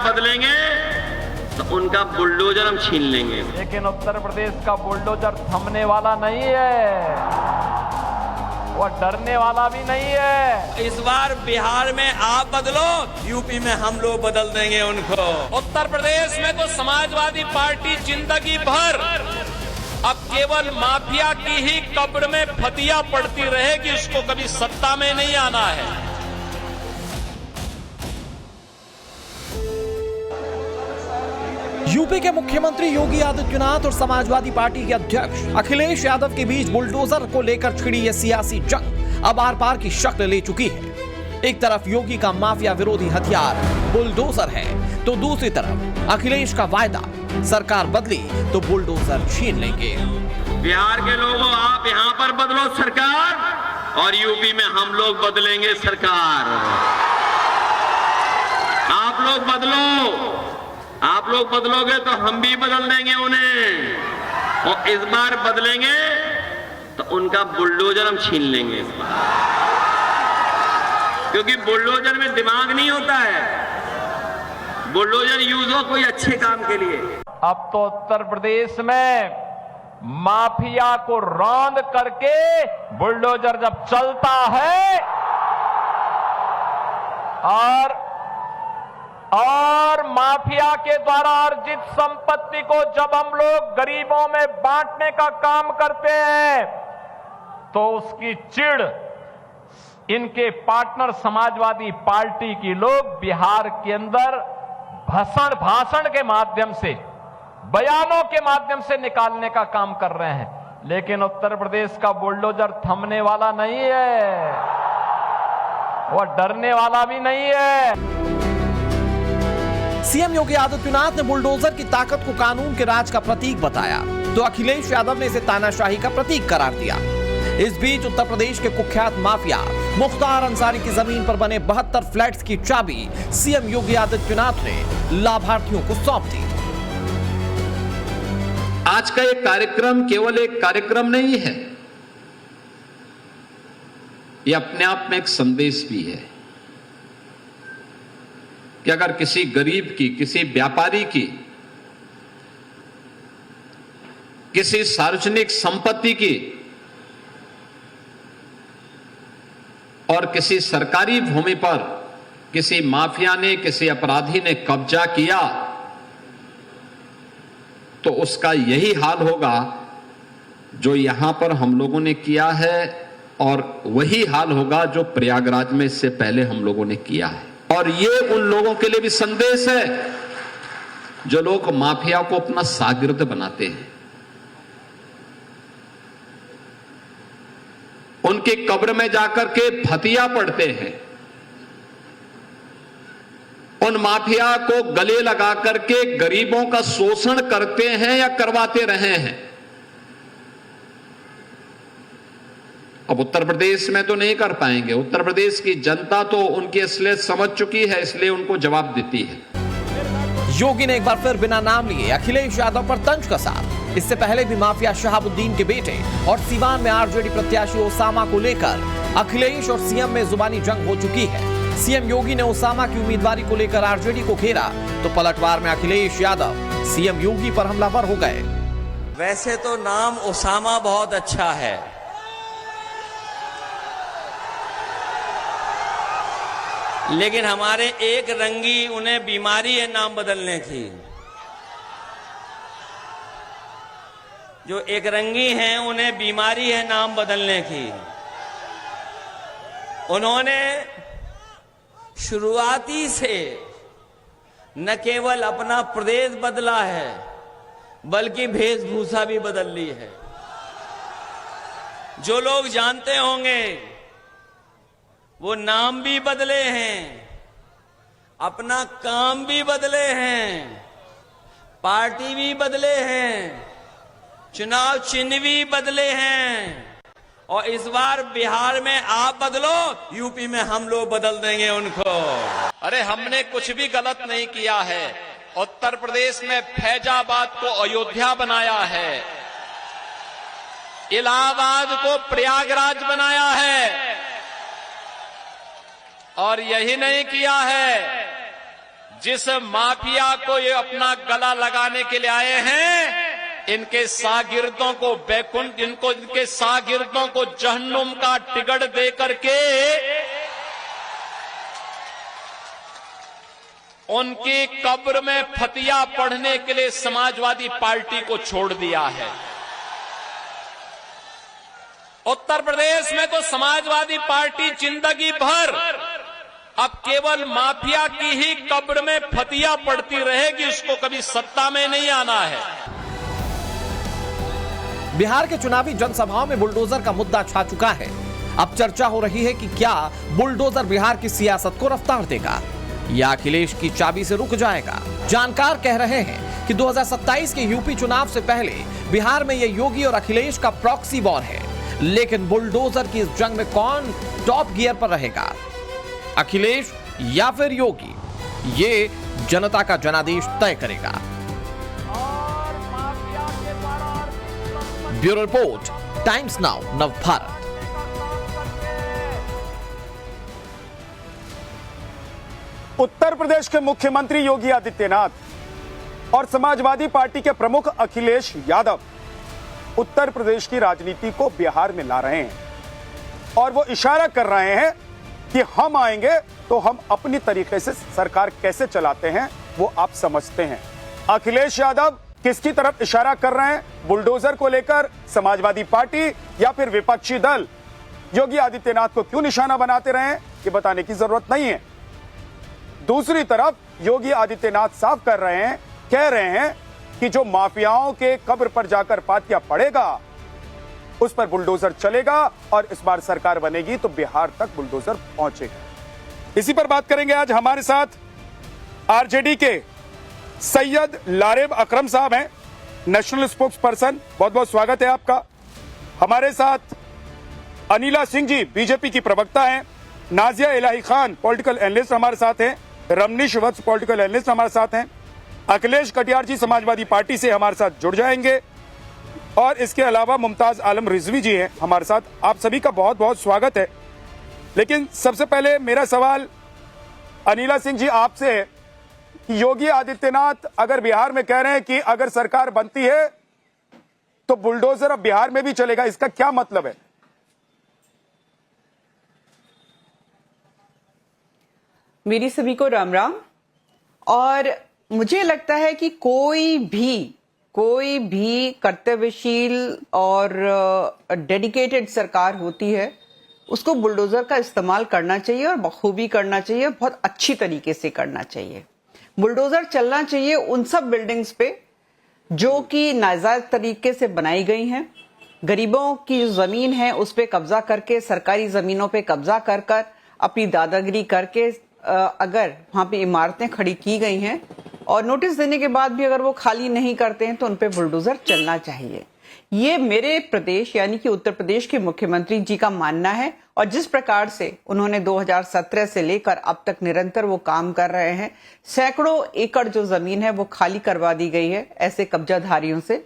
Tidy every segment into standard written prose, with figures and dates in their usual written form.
बदलेंगे तो उनका बुलडोजर हम छीन लेंगे। लेकिन उत्तर प्रदेश का बुलडोजर थमने वाला नहीं है, वो डरने वाला भी नहीं है। इस बार बिहार में आप बदलो, यूपी में हम लोग बदल देंगे उनको। उत्तर प्रदेश में तो समाजवादी पार्टी जिंदगी भर अब केवल माफिया की ही कब्र में फतिया पड़ती रहेगी, उसको कभी सत्ता में नहीं आना है। यूपी के मुख्यमंत्री योगी आदित्यनाथ और समाजवादी पार्टी के अध्यक्ष अखिलेश यादव के बीच बुलडोजर को लेकर छिड़ी यह सियासी जंग अब आर पार की शक्ल ले चुकी है। एक तरफ योगी का माफिया विरोधी हथियार बुलडोजर है, तो दूसरी तरफ अखिलेश का वायदा सरकार बदली तो बुलडोजर छीन लेंगे। बिहार के लोगों, आप यहां पर बदलो सरकार और यूपी में हम लोग बदलेंगे सरकार। आप लोग बदलो, आप लोग बदलोगे तो हम भी बदल देंगे उन्हें, और इस बार बदलेंगे तो उनका बुलडोजर हम छीन लेंगे इस बार, क्योंकि बुलडोजर में दिमाग नहीं होता है। बुलडोजर यूज हो कोई अच्छे काम के लिए। अब तो उत्तर प्रदेश में माफिया को रौंद करके बुलडोजर जब चलता है और माफिया के द्वारा अर्जित संपत्ति को जब हम लोग गरीबों में बांटने का काम करते हैं तो उसकी चिढ़ इनके पार्टनर समाजवादी पार्टी की लोग बिहार के अंदर भाषण के माध्यम से, बयानों के माध्यम से निकालने का काम कर रहे हैं। लेकिन उत्तर प्रदेश का बुलडोजर थमने वाला नहीं है, वो डरने वाला भी नहीं है। सीएम योगी आदित्यनाथ ने बुलडोजर की ताकत को कानून के राज का प्रतीक बताया, तो अखिलेश यादव ने इसे तानाशाही का प्रतीक करार दिया। इस बीच उत्तर प्रदेश के कुख्यात माफिया मुख्तार अंसारी की जमीन पर बने 72 फ्लैट्स की चाबी सीएम योगी आदित्यनाथ ने लाभार्थियों को सौंप दी। आज का ये कार्यक्रम केवल एक कार्यक्रम नहीं है, ये अपने आप में एक संदेश भी है कि अगर किसी गरीब की, किसी व्यापारी की, किसी सार्वजनिक संपत्ति की और किसी सरकारी भूमि पर किसी माफिया ने, किसी अपराधी ने कब्जा किया तो उसका यही हाल होगा जो यहां पर हम लोगों ने किया है, और वही हाल होगा जो प्रयागराज में इससे पहले हम लोगों ने किया है। और ये उन लोगों के लिए भी संदेश है जो लोग माफिया को अपना शागिर्द बनाते हैं, उनकी कब्र में जाकर के फतिया पड़ते हैं, उन माफिया को गले लगा करके गरीबों का शोषण करते हैं या करवाते रहे हैं। अब उत्तर प्रदेश में तो नहीं कर पाएंगे, उत्तर प्रदेश की जनता तो उनकी असलियत समझ चुकी है, इसलिए उनको जवाब देती है। योगी ने एक बार फिर बिना नाम लिए अखिलेश यादव पर तंज कसा। इससे पहले भी माफिया शहाबुद्दीन के बेटे और सीवान में आरजेडी प्रत्याशी ओसामा को लेकर अखिलेश और सीएम में जुबानी जंग हो चुकी है। सीएम योगी ने ओसामा की उम्मीदवारी को लेकर आरजेडी को घेरा, तो पलटवार में अखिलेश यादव सीएम योगी पर हमलावर हो गए। वैसे तो नाम ओसामा बहुत अच्छा है, लेकिन हमारे एक रंगी उन्हें बीमारी है नाम बदलने की। जो एक रंगी हैं उन्हें बीमारी है नाम बदलने की। उन्होंने शुरुआती से न केवल अपना प्रदेश बदला है बल्कि वेशभूषा भी बदल ली है। जो लोग जानते होंगे वो नाम भी बदले हैं, अपना काम भी बदले हैं, पार्टी भी बदले हैं, चुनाव चिन्ह भी बदले हैं, और इस बार बिहार में आप बदलो, यूपी में हम लोग बदल देंगे उनको। अरे हमने कुछ भी गलत नहीं किया है। उत्तर प्रदेश में फैजाबाद को अयोध्या बनाया है, इलाहाबाद को प्रयागराज बनाया है, और यही नहीं किया है, जिस माफिया को ये अपना गला लगाने के लिए आए हैं, इनके सागिर्दों को बैकुंठ, इनके सागिर्दों को जहन्नुम का टिकट दे करके उनकी कब्र में फतिया पढ़ने के लिए समाजवादी पार्टी को छोड़ दिया है। उत्तर प्रदेश में तो समाजवादी पार्टी जिंदगी भर अब केवल माफिया की ही कब्र में फतिया पड़ती रहेगी, उसको कभी सत्ता में नहीं आना है। बिहार के चुनावी जनसभाओं में बुलडोजर का मुद्दा छा चुका है। अब चर्चा हो रही है कि क्या बुलडोजर बिहार की सियासत को रफ्तार देगा या अखिलेश की चाबी से रुक जाएगा। जानकार कह रहे हैं कि 2027 के यूपी चुनाव से पहले बिहार में यह योगी और अखिलेश का प्रॉक्सी वॉर है, लेकिन बुलडोजर की इस जंग में कौन टॉप गियर पर रहेगा, अखिलेश या फिर योगी, ये जनता का जनादेश तय करेगा। Bureau report, Times Now Navbharat. Uttar Pradesh के मुख्यमंत्री योगी आदित्यनाथ और समाजवादी पार्टी के प्रमुख अखिलेश यादव उत्तर प्रदेश की राजनीति को बिहार में ला रहे हैं और वो इशारा कर रहे हैं कि हम आएंगे तो हम अपनी तरीके से सरकार कैसे चलाते हैं वो आप समझते हैं। अखिलेश यादव किसकी तरफ इशारा कर रहे हैं, बुलडोजर को लेकर समाजवादी पार्टी या फिर विपक्षी दल योगी आदित्यनाथ को क्यों निशाना बनाते रहे, ये बताने की जरूरत नहीं है। दूसरी तरफ योगी आदित्यनाथ साफ कर रहे हैं, कह रहे हैं कि जो माफियाओं के कब्र पर जाकर पातिया पड़ेगा उस पर बुलडोजर चलेगा और इस बार सरकार बनेगी तो बिहार तक बुलडोजर पहुंचेगा। इसी पर बात करेंगे आज। हमारे साथ आरजेडी के सैयद लारेब अकरम साहब हैं, नेशनल स्पोक्स पर्सन, बहुत बहुत स्वागत है आपका। हमारे साथ अनिला सिंह जी बीजेपी की प्रवक्ता हैं, नाजिया इलाही खान पॉलिटिकल एनालिस्ट हमारे साथ हैं, रमनीश वत्स पॉलिटिकल एनालिस्ट हमारे साथ हैं, अखिलेश कटियार जी समाजवादी पार्टी से हमारे साथ जुड़ जाएंगे और इसके अलावा मुमताज आलम रिजवी जी हैं हमारे साथ। आप सभी का बहुत बहुत स्वागत है। लेकिन सबसे पहले मेरा सवाल अनिला सिंह जी आपसे है कि योगी आदित्यनाथ अगर बिहार में कह रहे हैं कि अगर सरकार बनती है तो बुलडोजर अब बिहार में भी चलेगा, इसका क्या मतलब है? मेरी सभी को राम राम। और मुझे लगता है कि कोई भी कर्तव्यशील और डेडिकेटेड सरकार होती है उसको बुलडोजर का इस्तेमाल करना चाहिए और बखूबी करना चाहिए, बहुत अच्छी तरीके से करना चाहिए। बुलडोजर चलना चाहिए उन सब बिल्डिंग्स पे जो कि नाजायज तरीके से बनाई गई हैं, गरीबों की जो जमीन है उस पे कब्जा करके, सरकारी जमीनों पे कब्जा कर कर अपनी दादागिरी करके अगर वहां पे इमारतें खड़ी की गई हैं और नोटिस देने के बाद भी अगर वो खाली नहीं करते हैं तो उन पे बुलडोजर चलना चाहिए। ये मेरे प्रदेश यानी कि उत्तर प्रदेश के मुख्यमंत्री जी का मानना है और जिस प्रकार से उन्होंने 2017 से लेकर अब तक निरंतर वो काम कर रहे हैं, सैकड़ों एकड़ जो जमीन है वो खाली करवा दी गई है ऐसे कब्जाधारियों से,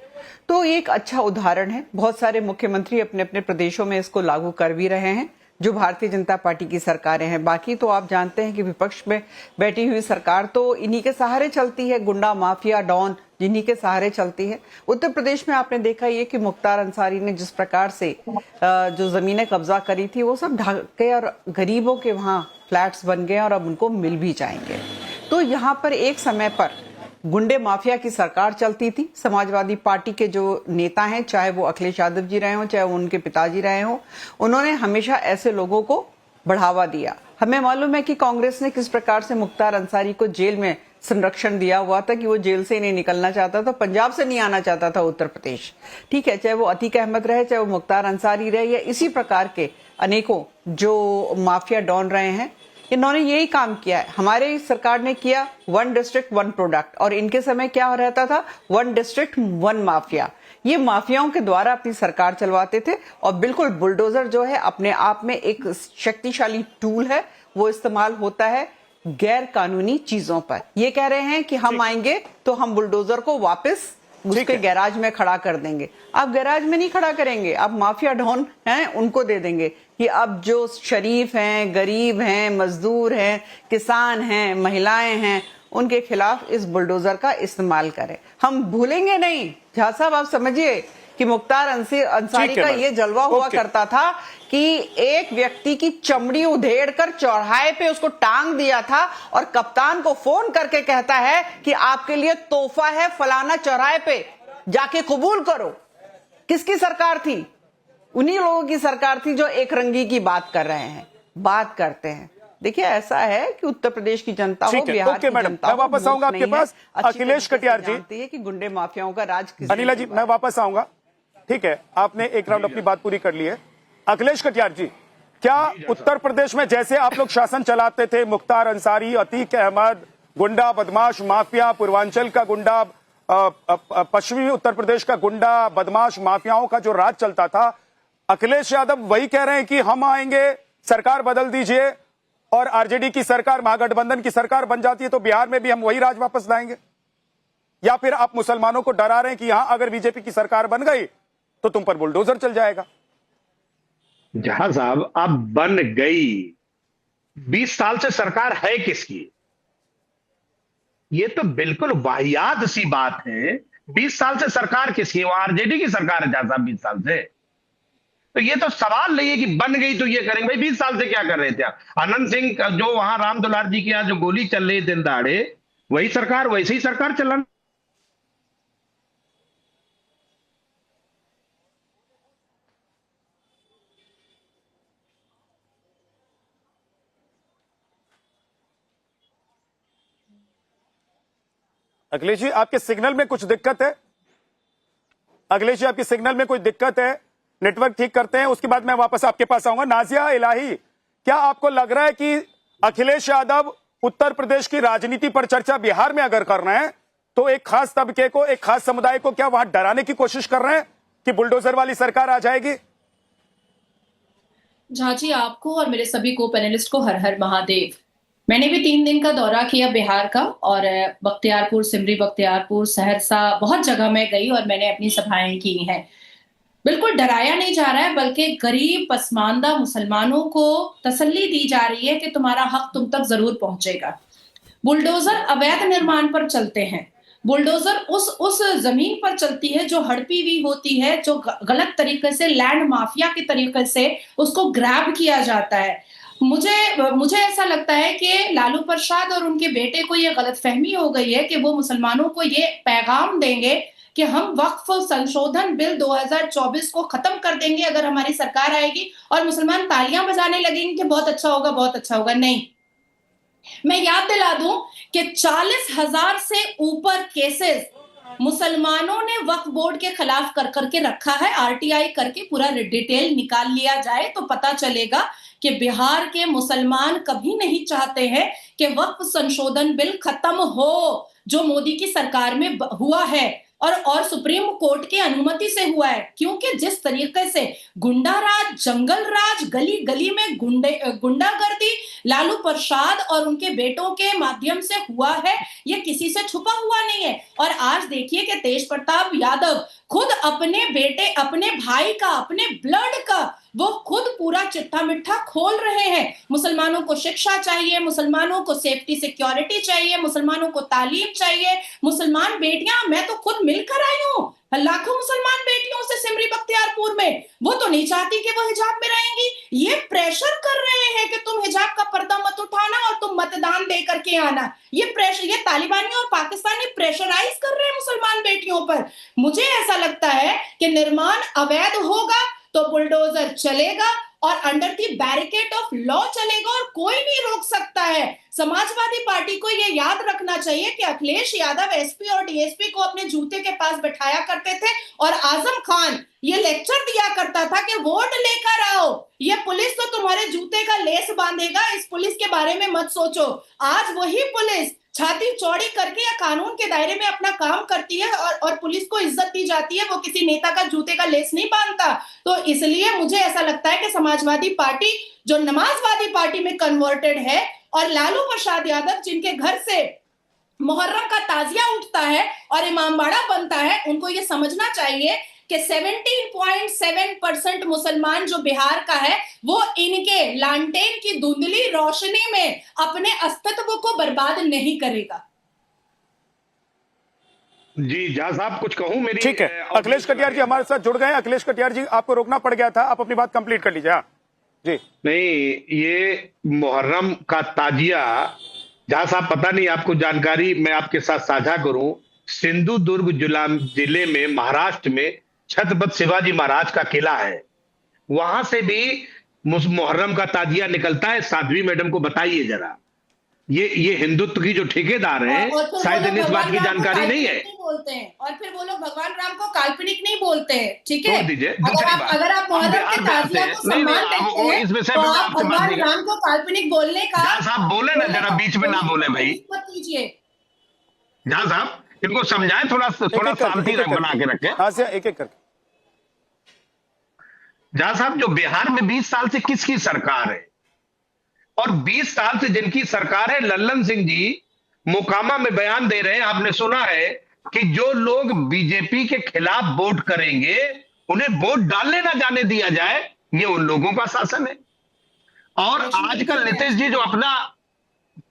तो ये एक अच्छा उदाहरण है। बहुत सारे मुख्यमंत्री अपने अपने प्रदेशों में इसको लागू कर भी रहे हैं जो भारतीय जनता पार्टी की सरकारें हैं। बाकी तो आप जानते हैं कि विपक्ष में बैठी हुई सरकार तो इन्हीं के सहारे चलती है, गुंडा माफिया डॉन जिन्हीं के सहारे चलती है। उत्तर प्रदेश में आपने देखा ये कि मुख्तार अंसारी ने जिस प्रकार से जो जमीनें कब्जा करी थी वो सब ढक के और गरीबों के वहां फ्लैट्स बन गए और अब उनको मिल भी जाएंगे। तो यहाँ पर एक समय पर गुंडे माफिया की सरकार चलती थी। समाजवादी पार्टी के जो नेता हैं, चाहे वो अखिलेश यादव जी रहे हों चाहे वो उनके पिताजी रहे हों, उन्होंने हमेशा ऐसे लोगों को बढ़ावा दिया। हमें मालूम है कि कांग्रेस ने किस प्रकार से मुख्तार अंसारी को जेल में संरक्षण दिया हुआ था कि वो जेल से नहीं निकलना चाहता था, पंजाब से नहीं आना चाहता था उत्तर प्रदेश। ठीक है, चाहे वो अतीक अहमद रहे, चाहे वो मुख्तार अंसारी रहे या इसी प्रकार के अनेकों जो माफिया डॉन रहे हैं, इन्होंने यही काम किया है। हमारे सरकार ने किया 1 डिस्ट्रिक्ट 1 प्रोडक्ट और इनके समय क्या रहता था 1 डिस्ट्रिक्ट 1 माफिया। ये माफियाओं के द्वारा अपनी सरकार चलवाते थे और बिल्कुल बुलडोजर जो है अपने आप में एक शक्तिशाली टूल है, वो इस्तेमाल होता है गैर कानूनी चीजों पर। ये कह रहे हैं कि हम आएंगे तो हम बुलडोजर को वापस उसके गैराज में खड़ा कर देंगे। आप गैराज में नहीं खड़ा करेंगे, आप माफिया डॉन हैं उनको दे देंगे कि अब जो शरीफ हैं, गरीब हैं, मजदूर हैं, किसान हैं, महिलाएं हैं, उनके खिलाफ इस बुलडोजर का इस्तेमाल करें। हम भूलेंगे नहीं। झा साहब, आप समझिए कि मुख्तार अंसारी का ये जलवा हुआ करता था कि एक व्यक्ति की चमड़ी उधेड़ कर चौराहे पे उसको टांग दिया था और कप्तान को फोन करके कहता है कि आपके लिए तोहफा है फलाना चौराहे पे, जाके कबूल करो। किसकी सरकार थी? उन्हीं लोगों की सरकार थी जो एक रंगी की बात कर रहे हैं, बात करते हैं। देखिए, ऐसा है कि उत्तर प्रदेश की जनता हो, बिहार की जनता हो, मैं वापस आऊंगा आपके पास। अखिलेश कटियार जी जानती है कि गुंडे माफियाओं का राज किस। अनिला जी, मैं वापस आऊंगा। ठीक है, आपने एक राउंड अपनी बात पूरी कर ली है। अखिलेश कटियार जी, क्या उत्तर प्रदेश में जैसे आप लोग शासन चलाते थे, मुख्तार अंसारी, अतीक अहमद, गुंडा बदमाश माफिया, पूर्वांचल का गुंडा, पश्चिमी उत्तर प्रदेश का गुंडा बदमाश माफियाओं का जो राज चलता था, अखिलेश यादव वही कह रहे हैं कि हम आएंगे, सरकार बदल दीजिए और आरजेडी की सरकार, महागठबंधन की सरकार बन जाती है तो बिहार में भी हम वही राज वापस लाएंगे? या फिर आप मुसलमानों को डरा रहे हैं कि यहां अगर बीजेपी की सरकार बन गई तो तुम पर बुलडोजर चल जाएगा? जहां साहब, अब बन गई, 20 साल से सरकार है किसकी? ये तो बिल्कुल वाहियात सी बात है। 20 साल से सरकार किसकी है? वो आरजेडी की सरकार है जहां साहब 20 साल से। तो ये तो सवाल नहीं है कि बन गई तो ये करेंगे। भाई 20 साल से क्या कर रहे थे? आनंद सिंह जो वहां राम दुलार जी के यहां जो गोली चल रही दिन दहाड़े, वही सरकार, वैसे ही सरकार चलाना। अखिलेश जी, आपके सिग्नल में कुछ दिक्कत है? अखिलेश जी, आपके सिग्नल में कोई दिक्कत है? नेटवर्क ठीक करते हैं, उसके बाद मैं वापस आपके पास आऊंगा। नाजिया इलाही, क्या आपको लग रहा है कि अखिलेश यादव उत्तर प्रदेश की राजनीति पर चर्चा बिहार में अगर कर रहे हैं तो एक खास तबके को, एक खास समुदाय को क्या वहां डराने की कोशिश कर रहे हैं कि बुलडोजर वाली सरकार आ जाएगी? झा जी, आपको और मेरे सभी को पैनलिस्ट को हर हर महादेव। मैंने भी 3 दिन का दौरा किया बिहार का और बख्तियारपुर, सिमरी बख्तियारपुर, सहरसा, बहुत जगह में गई और मैंने अपनी सभाएं की हैं। बिल्कुल डराया नहीं जा रहा है, बल्कि गरीब पसमानदा मुसलमानों को तसल्ली दी जा रही है कि तुम्हारा हक तुम तक जरूर पहुंचेगा। बुलडोजर अवैध निर्माण पर चलते हैं, बुलडोजर उस जमीन पर चलती है जो हड़पी हुई होती है, जो गलत तरीके से लैंड माफिया के तरीके से उसको ग्रैब किया जाता है। मुझे ऐसा लगता है कि लालू प्रसाद और उनके बेटे को ये गलतफहमी हो गई है कि वो मुसलमानों को ये पैगाम देंगे कि हम वक्फ संशोधन बिल 2024 को खत्म कर देंगे अगर हमारी सरकार आएगी, और मुसलमान तालियां बजाने लगेंगे कि बहुत अच्छा होगा, बहुत अच्छा होगा। नहीं, मैं याद दिला दूं कि 40,000 से ऊपर केसेस मुसलमानों ने वक्फ बोर्ड के खिलाफ कर करके रखा है। आरटीआई करके पूरा डिटेल निकाल लिया जाए तो पता चलेगा कि बिहार के मुसलमान कभी नहीं चाहते हैं कि वक्फ संशोधन बिल खत्म हो, जो मोदी की सरकार में हुआ है और सुप्रीम कोर्ट की अनुमति से हुआ है। क्योंकि जिस तरीके से गुंडा राज, जंगल राज, गली गली में गुंडागर्दी लालू प्रसाद और उनके बेटों के माध्यम से हुआ है, ये किसी से छुपा हुआ नहीं है। और आज देखिए कि तेज प्रताप यादव खुद अपने बेटे, अपने भाई का, अपने ब्लड का वो खुद पूरा चिट्ठा मिट्ठा खोल रहे हैं। मुसलमानों को शिक्षा चाहिए, मुसलमानों को सेफ्टी सिक्योरिटी चाहिए, मुसलमानों को तालीम चाहिए। मुसलमान बेटियां, मैं तो खुद मिलकर आई हूं लाखों मुसलमान बेटियों से सिमरी बख्तियारपुर में, वो तो नहीं चाहती कि वो हिजाब में रहेंगी। ये प्रेशर कर रहे हैं कि तुम हिजाब का पर्दा मत उठाना और तुम मतदान दे करके आना। ये प्रेशर, ये तालिबानी और पाकिस्तानी प्रेशराइज कर रहे हैं मुसलमान बेटियों पर। मुझे ऐसा लगता है कि निर्माण अवैध होगा तो बुलडोजर चलेगा और under the barricade of law चलेगा और कोई नहीं रोक सकता है। समाजवादी पार्टी को यह याद रखना चाहिए कि अखिलेश यादव एसपी और डीएसपी को अपने जूते के पास बैठाया करते थे और आजम खान ये लेक्चर दिया करता था कि वोट लेकर आओ, ये पुलिस तो तुम्हारे जूते का लेस बांधेगा, इस पुलिस के बारे में मत सोचो। आज वही पुलिस छाती चौड़ी करके या कानून के दायरे में अपना काम करती है और पुलिस को इज्जत दी जाती है, वो किसी नेता का जूते का लेस नहीं बांधता। तो इसलिए मुझे ऐसा लगता है कि समाजवादी पार्टी जो नमाजवादी पार्टी में कन्वर्टेड है और लालू प्रसाद यादव जिनके घर से मुहर्रम का ताजिया उठता है और इमामबाड़ा बनता है, उनको ये समझना चाहिए कि 17.7% मुसलमान जो बिहार का है वो इनके लालटेन की धुंधली रोशनी में अपने अस्तित्व को बर्बाद नहीं करेगा। जी जहाँ साहब कुछ कहूं मेरी ठीक है, अखिलेश कटियार जी हमारे साथ जुड़ गए हैं। अखिलेश कटियार जी, आपको रोकना पड़ गया था, आप अपनी बात कंप्लीट कर लीजिए। हाँ जी। नहीं, ये मुहर्रम का ताजिया, जहां साहब पता नहीं आपको जानकारी मैं आपके साथ साझा करूं, सिंधुदुर्ग जिले में महाराष्ट्र में छत्रपति शिवाजी महाराज का किला है, वहां से भी मुहर्रम का ताजिया निकलता है। साध्वी मैडम को बताइए जरा, ये हिंदुत्व की जो ठेकेदार हैं शायद इन्हें इस बात की जानकारी नहीं है। बोलते हैं और फिर वो लोग भगवान राम को काल्पनिक नहीं बोलते हैं, ठीक है? छोड़ दीजिए। अगर आप मुहर्रम के ताजिया को सम्मान देते हैं इस विषय तो पे आप भगवान राम को काल्पनिक बोलने का जहां साहब बोले ना, जरा बीच में ना बोले भाई। मत कीजिए। जहां साहब इनको समझाएं, थोड़ा शांति बना के रखें। हाँ से एक एक करके। जहां साहब जो बिहार में 20 साल से किसकी सरकार है, और 20 साल से जिनकी सरकार है, लल्लन सिंह जी मोकामा में बयान दे रहे हैं, आपने सुना है कि जो लोग बीजेपी के खिलाफ वोट करेंगे उन्हें वोट डालने ना जाने दिया जाए, ये उन लोगों का शासन है। और आजकल नीतीश जी जो अपना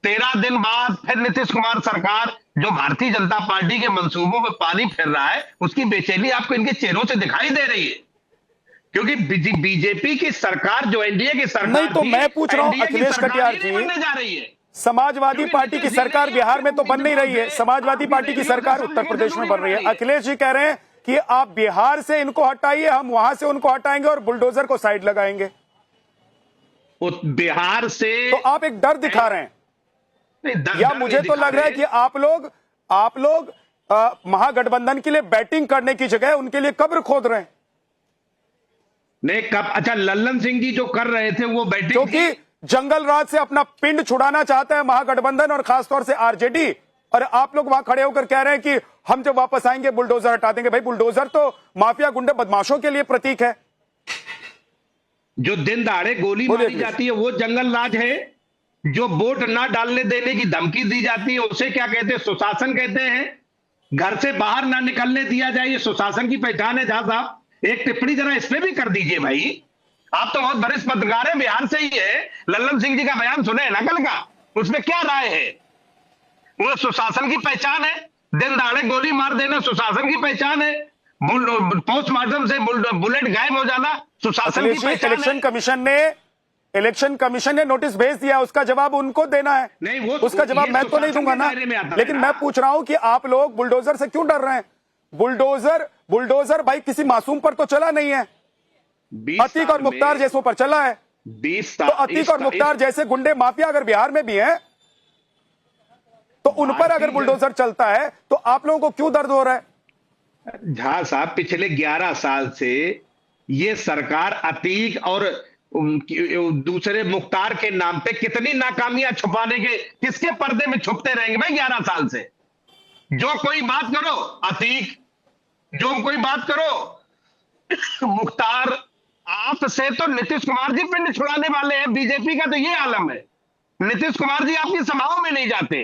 13 दिन बाद फिर नीतीश कुमार सरकार जो भारतीय जनता पार्टी के मंसूबों में पानी फिर रहा है, उसकी बेचैनी आपको इनके चेहरों से दिखाई दे रही है, क्योंकि बीजेपी की सरकार जो एनडीए की सरकार नहीं, तो मैं पूछ रहा हूं अखिलेश कटियार जी, बनने जा रही है। समाजवादी पार्टी की सरकार बिहार में तो बन नहीं रही है, समाजवादी पार्टी की सरकार उत्तर प्रदेश में बन रही है। अखिलेश जी कह रहे हैं कि आप बिहार से इनको हटाइए, हम वहां से उनको हटाएंगे और बुलडोजर को साइड लगाएंगे। बिहार से तो आप एक डर दिखा रहे हैं, या मुझे तो लग रहा है कि आप लोग महागठबंधन के लिए बैटिंग करने की जगह उनके लिए कब्र खोद रहे हैं। नहीं, कब? अच्छा, लल्लन सिंह जी जो कर रहे थे वो बैटिंग, क्योंकि जंगल राज से अपना पिंड छुड़ाना चाहता है महागठबंधन और खासतौर से आरजेडी, और आप लोग वहां खड़े होकर कह रहे हैं कि हम जब वापस आएंगे बुलडोजर हटा देंगे। भाई, बुलडोजर तो माफिया गुंडे बदमाशों के लिए प्रतीक है। जो दिन दहाड़े गोली मारी जाती है वो जंगल राज है, जो वोट ना डालने देने की धमकी दी जाती है उसे क्या कहते हैं? सुशासन कहते हैं। घर से बाहर ना निकलने दिया जाए, ये सुशासन की पहचान है। जहां साहब एक टिप्पणी जरा इस पे भी कर दीजिए भाई, आप तो बहुत वरिष्ठ पत्रकार हैं, बिहार से ही है। लल्लन सिंह जी का बयान सुने ना कल का, उसमें क्या राय है? वो सुशासन की पहचान है, दिन दहाड़े गोली मार देना सुशासन की पहचान है, पोस्टमार्टम से बुलेट गायब हो जाना सुशासन की पहचान है। इलेक्शन कमीशन ने नोटिस भेज दिया, उसका जवाब उनको देना है। नहीं, वो उसका जवाब मैं तो नहीं दूंगा ना, लेकिन मैं पूछ रहा हूं कि आप लोग बुलडोजर से क्यों डर रहे हैं? बुलडोजर भाई किसी मासूम पर तो चला नहीं है, अतीक और मुख्तार जैसों पर चला है। 20 तो अतीक और मुख्तार जैसे गुंडे माफिया अगर बिहार में भी हैं, तो उन पर अगर बुलडोजर चलता है तो आप लोगों को क्यों दर्द हो रहा है? झा साहब, पिछले 11 साल से ये सरकार अतीक और दूसरे मुख्तार के नाम पे कितनी नाकामियां छुपाने के, किसके पर्दे में छुपते रहेंगे भाई 11 साल से? जो कोई बात करो अतीक, जो कोई बात करो मुख्तार, आपसे तो नीतीश कुमार जी पिंड छुड़ाने वाले हैं। बीजेपी का तो ये आलम है, नीतीश कुमार जी आपकी सभाओं में नहीं जाते,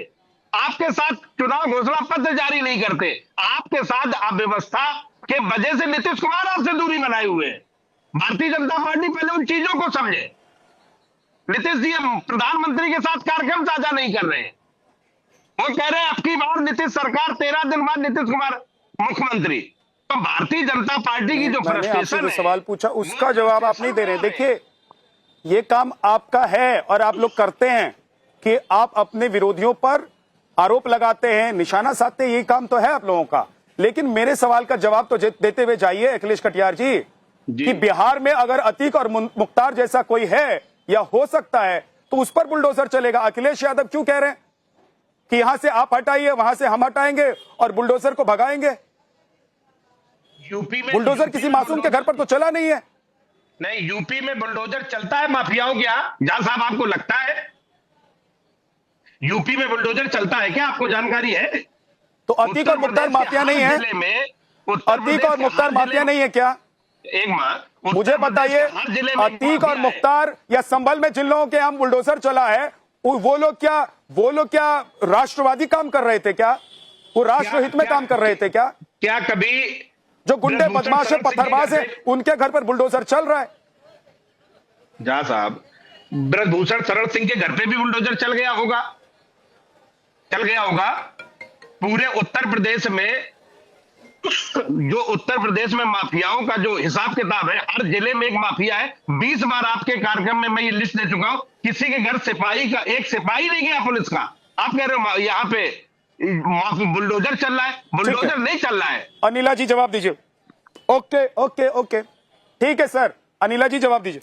आपके साथ चुनाव घोषणा पत्र जारी नहीं करते, आपके साथ अव्यवस्था के वजह से नीतीश कुमार आपसे दूरी बनाए हुए हैं। भारतीय जनता पार्टी पहले उन चीजों को समझे। नीतीश जी प्रधानमंत्री के साथ कार्यक्रम साझा नहीं कर रहे हैं, वो कह रहे हैं अब की बार नीतीश सरकार, 13 दिन बाद नीतीश कुमार मुख्यमंत्री। तो भारतीय जनता पार्टी की जो फ्रस्ट्रेशन है, सवाल पूछा उसका जवाब आप नहीं दे रहे। देखिए, ये काम आपका है और आप लोग करते हैं कि आप अपने विरोधियों पर आरोप लगाते हैं, निशाना साधते हैं, ये काम तो है आप लोगों का। लेकिन मेरे सवाल का जवाब तो देते हुए जाइए अखिलेश कटियार जी, कि बिहार में अगर अतीक और मुख्तार जैसा कोई है या हो सकता है तो उस पर बुलडोजर चलेगा। अखिलेश यादव क्यों कह रहे हैं कि यहां से आप हटाइए, वहां से हम हटाएंगे और बुलडोजर को भगाएंगे? यूपी में बुलडोजर किसी मासूम के घर पर तो चला नहीं है। नहीं, यूपी में बुलडोजर चलता है माफियाओं के यहाँ। जहां साहब आपको लगता है यूपी में बुलडोजर चलता है क्या? आपको जानकारी है? तो अतीक और मुख्तार माफिया नहीं है? अतीक और मुख्तार माफिया नहीं है क्या? एक मां मुझे बताइए, अतीक और मुख्तार या संभल में जिन लोगों के यहाँ बुलडोजर चला है, वो लोग क्या राष्ट्रवादी काम कर रहे थे क्या? वो राष्ट्रहित में काम कर रहे थे क्या? क्या कभी जो गुंडे बदमाश है, पत्थरबाज है, उनके घर पर बुलडोजर चल रहा है? जहां साहब ब्रजभूषण शरण सिंह के घर पे भी बुलडोजर चल गया होगा। पूरे उत्तर प्रदेश में जो उत्तर प्रदेश में माफियाओं का जो हिसाब किताब है, हर जिले में एक माफिया है। 20 बार आपके कार्यक्रम में मैं ये लिस्ट दे चुका हूं, किसी के घर सिपाही का एक सिपाही नहीं गया पुलिस का। आप कह रहे हो यहाँ पे माफी बुलडोजर चल रहा है, बुलडोजर नहीं चल रहा है। अनिला जी जवाब दीजिए। ओके ओके ओके ठीक है सर, अनिला जी जवाब दीजिए।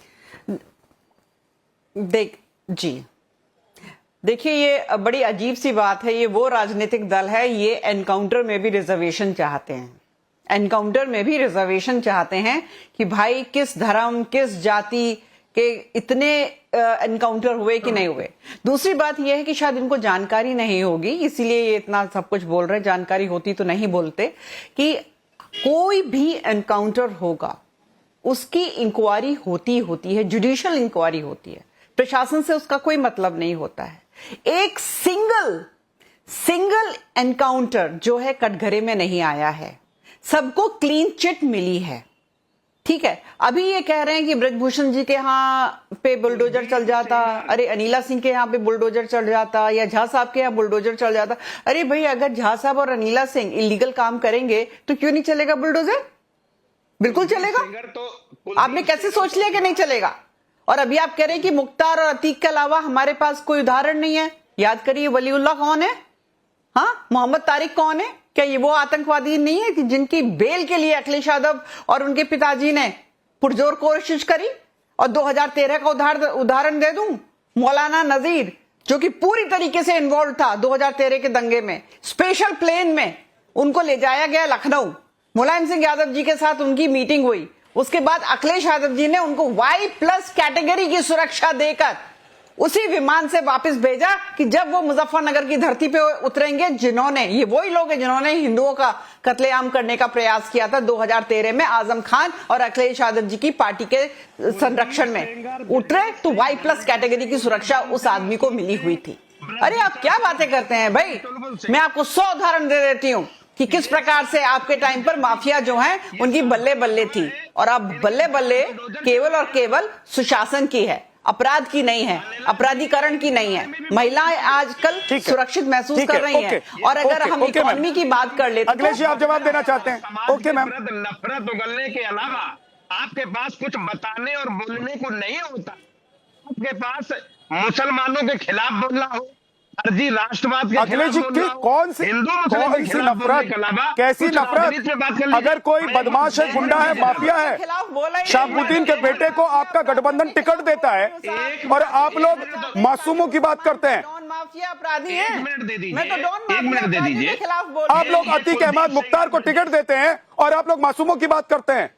देखिए ये बड़ी अजीब सी बात है। ये वो राजनीतिक दल है, ये एनकाउंटर में भी रिजर्वेशन चाहते हैं, एनकाउंटर में भी रिजर्वेशन चाहते हैं कि भाई किस धर्म किस जाति के इतने एनकाउंटर हुए कि नहीं हुए। दूसरी बात यह है कि शायद इनको जानकारी नहीं होगी, इसीलिए ये इतना सब कुछ बोल रहे हैं। जानकारी होती तो नहीं बोलते कि कोई भी एनकाउंटर होगा उसकी इंक्वायरी होती है, जुडिशियल इंक्वायरी होती है, प्रशासन से उसका कोई मतलब नहीं होता है। एक सिंगल एनकाउंटर जो है कटघरे में नहीं आया है, सबको क्लीन चिट मिली है। ठीक है, अभी ये कह रहे हैं कि ब्रजभूषण जी के यहाँ पे बुलडोजर चल जाता, अरे अनिला सिंह के यहाँ पे बुलडोजर चल जाता, या झा साहब के यहाँ बुलडोजर चल जाता। अरे भाई अगर झा साहब और अनिला सिंह इलीगल काम करेंगे तो क्यों नहीं चलेगा बुलडोजर? बिल्कुल चलेगा। आपने कैसे सोच लिया कि नहीं चलेगा? और अभी आप कह रहे हैं कि मुख्तार और अतीक के अलावा हमारे पास कोई उदाहरण नहीं है। याद करिए वलीउल्लाह कौन है, हाँ, मोहम्मद तारिक कौन है? क्या ये वो आतंकवादी नहीं है कि जिनकी बेल के लिए अखिलेश यादव और उनके पिताजी ने पुरजोर कोशिश करी? और 2013 का उदाहरण दे दूं, मौलाना नजीर जो कि पूरी तरीके से इन्वॉल्व था 2013 के दंगे में, स्पेशल प्लेन में उनको ले जाया गया लखनऊ, मुलायम सिंह यादव जी के साथ उनकी मीटिंग हुई, उसके बाद अखिलेश यादव जी ने उनको Y+ कैटेगरी की सुरक्षा देकर उसी विमान से वापस भेजा कि जब वो मुजफ्फरनगर की धरती पे उतरेंगे, जिन्होंने, ये वही लोग हैं जिन्होंने हिंदुओं का कत्लेआम करने का प्रयास किया था 2013 में आजम खान और अखिलेश यादव जी की पार्टी के संरक्षण में उतरे, तो Y+ कैटेगरी की सुरक्षा उस आदमी को मिली हुई थी। अरे आप क्या बातें करते हैं भाई? मैं आपको 100 उदाहरण दे देती हूं कि किस प्रकार से आपके टाइम पर माफिया जो है उनकी बल्ले बल्ले थी, और अब बल्ले बल्ले केवल और केवल सुशासन की है, अपराध की नहीं है, अपराधीकरण की नहीं है। महिलाएं आजकल सुरक्षित महसूस कर रही हैं। और अगर हम इकोनॉमी की बात कर लेते, अखिलेश जी आप जवाब देना चाहते हैं? Okay ma'am. नफरत उगलने के अलावा आपके पास कुछ बताने और बोलने को नहीं होता। आपके पास मुसलमानों के खिलाफ बोलना हो, फर्जी राष्ट्रवाद के अखिलेश जी की कौन सी नफरत, कैसी नफरत? अगर कोई बदमाश है, गुंडा है, माफिया है, शहाबुद्दीन के बेटे को आपका गठबंधन टिकट देता है और आप लोग मासूमों की बात करते हैं। माफिया अपराधी है। एक मिनट दे दीजिए, मैं तो डॉन एक मिनट दे दीजिए। आप लोग अतीक अहमद मुख्तार को टिकट देते हैं और आप लोग मासूमों की बात करते हैं।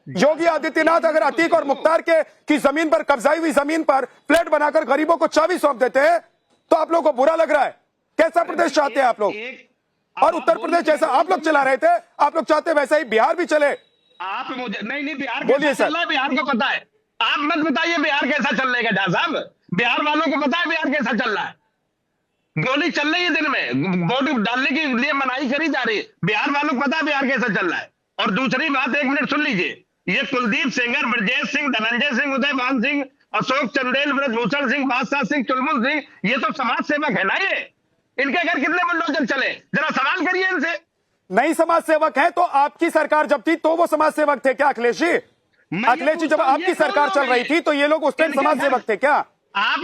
योगी आदित्यनाथ अगर अतीक और मुख्तार की जमीन पर, कब्जाई हुई जमीन पर फ्लैट बनाकर गरीबों को चाबी सौंप देते हैं तो आप लोगों को बुरा लग रहा है? कैसा प्रदेश चाहते हैं आप लोग? और उत्तर प्रदेश जैसा आप लोग चला रहे थे, आप लोग चाहते वैसा ही बिहार भी चले। आप मुझे नहीं बिहार बोलिए सर। बिहार को पता है, आप मत बताइए बिहार कैसा चल रहा है। झा साहब, बिहार वालों को पता है बिहार कैसा चल रहा है। गोली चल रही है दिन में, वोट डालने के लिए मनाही करी जा रही है। बिहार वालों को पता है बिहार कैसा चल रहा है। और दूसरी बात, एक मिनट सुन लीजिए, ये कुलदीप सेंगर, ब्रजेश सिंह, धनंजय सिंह, उदयभान सिंह, अशोक चंदेल, ब्रजभूषण सिंह, बादशाह सिंह, चुलबुल सिंह, ये तो समाज सेवक है ना। ये इनके घर कितने बुलडोजर चले, जरा सवाल करिए इनसे। नहीं समाज सेवक है तो आपकी सरकार जब थी तो वो समाज सेवक थे क्या अखिलेश जी? अखिलेश जी जब आपकी सरकार चल रही थी तो ये लोग उस टाइम समाज सेवक थे क्या?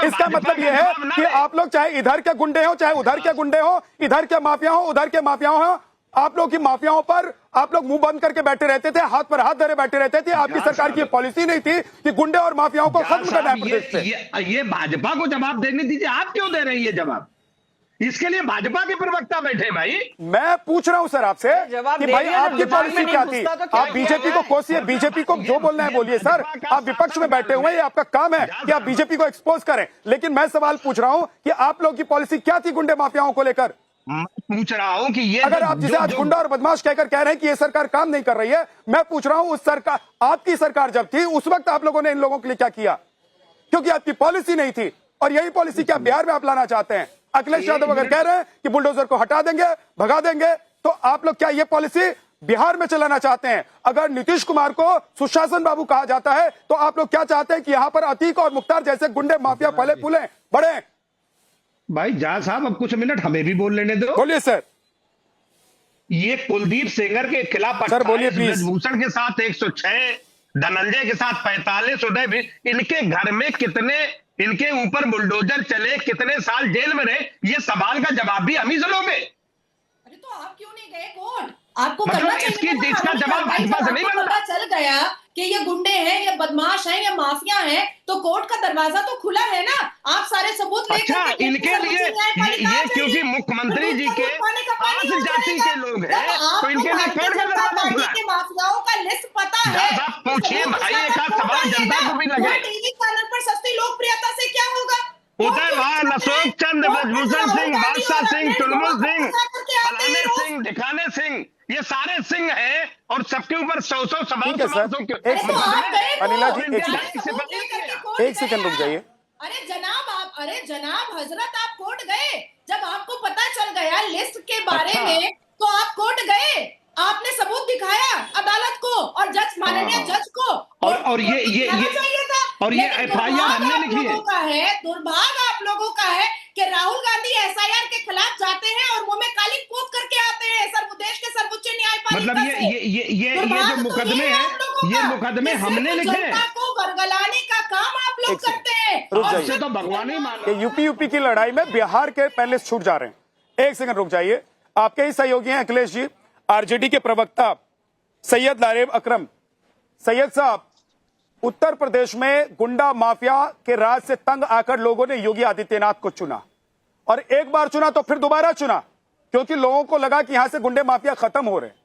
इसका मतलब ये है कि आप लोग चाहे इधर के गुंडे हो, चाहे उधर के गुंडे हो, इधर के माफिया हो, उधर के माफिया हो, आप लोग की माफियाओं पर आप लोग मुंह बंद करके बैठे रहते थे, हाथ पर हाथ धरे बैठे रहते थे। आपकी सरकार की पॉलिसी नहीं थी कि गुंडे और माफियाओं को खत्म करना है प्रदेश से। ये भाजपा को जवाब देने दीजिए, आप क्यों दे रही है जवाब? इसके लिए भाजपा के प्रवक्ता बैठे भाई। मैं पूछ रहा हूं सर आपसे कि भाई आपकी पॉलिसी क्या थी? आप बीजेपी को कोसिए, बीजेपी को जो बोलना है बोलिए सर। आप विपक्ष में बैठे हुए हैं, ये आपका काम है कि आप बीजेपी को एक्सपोज करें, लेकिन मैं सवाल पूछ रहा हूं कि आप लोगों की पॉलिसी क्या थी गुंडे माफियाओं को लेकर? मैं पूछ रहा हूं कि ये अगर आप जिसे आज गुंडा और बदमाश कहकर कह रहे हैं कि ये सरकार काम नहीं कर रही है, मैं पूछ रहा हूं उस सरकार, आपकी सरकार जब थी उस वक्त आप लोगों ने इन लोगों के लिए क्या किया? क्योंकि आपकी पॉलिसी नहीं थी। और यही पॉलिसी क्या बिहार में आप लाना चाहते हैं? अखिलेश यादव अगर कह रहे हैं कि बुलडोजर को हटा देंगे, भगा देंगे, तो आप लोग क्या ये पॉलिसी बिहार में चलाना चाहते हैं? अगर नीतीश कुमार को सुशासन बाबू कहा जाता है तो आप लोग क्या चाहते हैं कि यहां पर अतीक और मुख्तार जैसे गुंडे माफिया फले फूले बढ़े? भाई झा साहब, अब कुछ मिनट हमें भी बोल लेने दो। बोलिए सर। ये कुलदीप सेंगर के खिलाफ सर, बोलिए 28, प्लीज। ब्रजभूषण के साथ 106, धनंजय के साथ 45, उदय भी, इनके घर में कितने, इनके ऊपर बुलडोजर चले, कितने साल जेल में रहे, ये सवाल का जवाब भी हम ही से लोगे। अरे तो आप क्यों नहीं गए कोर्ट? आपको मतलब करना चाहिए इसकी- था ना। इसका आपको जवाब भाजपा से नहीं आपको मिल रहा। पता चल गया कि ये गुंडे हैं, ये बदमाश हैं, ये माफिया हैं, तो कोर्ट का दरवाजा तो खुला है ना। आप सारे सबूत लेकर अच्छा, के इनके सर्वोच्च लिए न्यायपालिका ये आ क्योंकि जाइए। मुख्यमंत्री जी सबूत के पाने का पानी आस हो जाति जाएगा। के लोग जब हैं, आपको तो इनके लिए भारतीय कोर्ट का जनता दरवाजा पार्टी खुला है। के माफियाओं का लिस्ट पता जहाँ है, साहब तो पूछिए सबूत के भाई, साथ एक आप आध कोर्ट सवाल आइए जनता ना। को भी लगे। वहाँ टीवी चैनल पर सस्ती लोकप्रियता से क्या होगा? उदयभान, अशोक चंद, ब्रजभूषण सिंह, बादशाह सिंह, टुलबुल सिंह, फलाने रोज सिंह, ढिकाने सिंह, ये सारे सिंह हैं और सबके ऊपर 100 सवाल ठीक है सर, एक सेकंड अनिला जी, एक सेकंड रुक जाइए। अरे जनाब हजरत, आप कोर्ट गए जब आपको पता चल गया लिस्ट के बारे अच्छा। में, तो आप कोर्ट गए, आपने सबूत दिखाया अदालत को और जज, माननीय जज को। और ये दिखाना चाहिए था। और ये लेकिन FIR दुर्भाग्य हमने आप लिखी है। लोगों का है, दुर्भाग्य आप लोगों का है कि राहुल गांधी SIR के खिलाफ जाते हैं और मुंह में काली पोत करके आते हैं देश के सर्वोच्च न्यायपालिका मतलब से। ये दुर्भाग्य जो तो मुकदमे ये है आप लोगों हैं, ये का मुकदमे कि सिर्फ हमने लिखे हैं। जनता को गरगलाने का काम आप लोग एक सेकंड, करते हैं। रुक और जाइए। से तो भगवान ही मान कि यूपी की लड़ाई में बिहार के पैनलिस्ट छूट जा रहे हैं। एक सेकंड रुक जाइए। आपके ही सहयोगी हैं अखिलेश जी, आरजेडी के प्रवक्ता सैयद लारेब अकरम। सैयद साहब, उत्तर प्रदेश में गुंडा माफिया के राज से तंग आकर लोगों ने योगी आदित्यनाथ को चुना, और एक बार चुना तो फिर दोबारा चुना, क्योंकि लोगों को लगा कि यहां से गुंडे माफिया खत्म हो रहे हैं।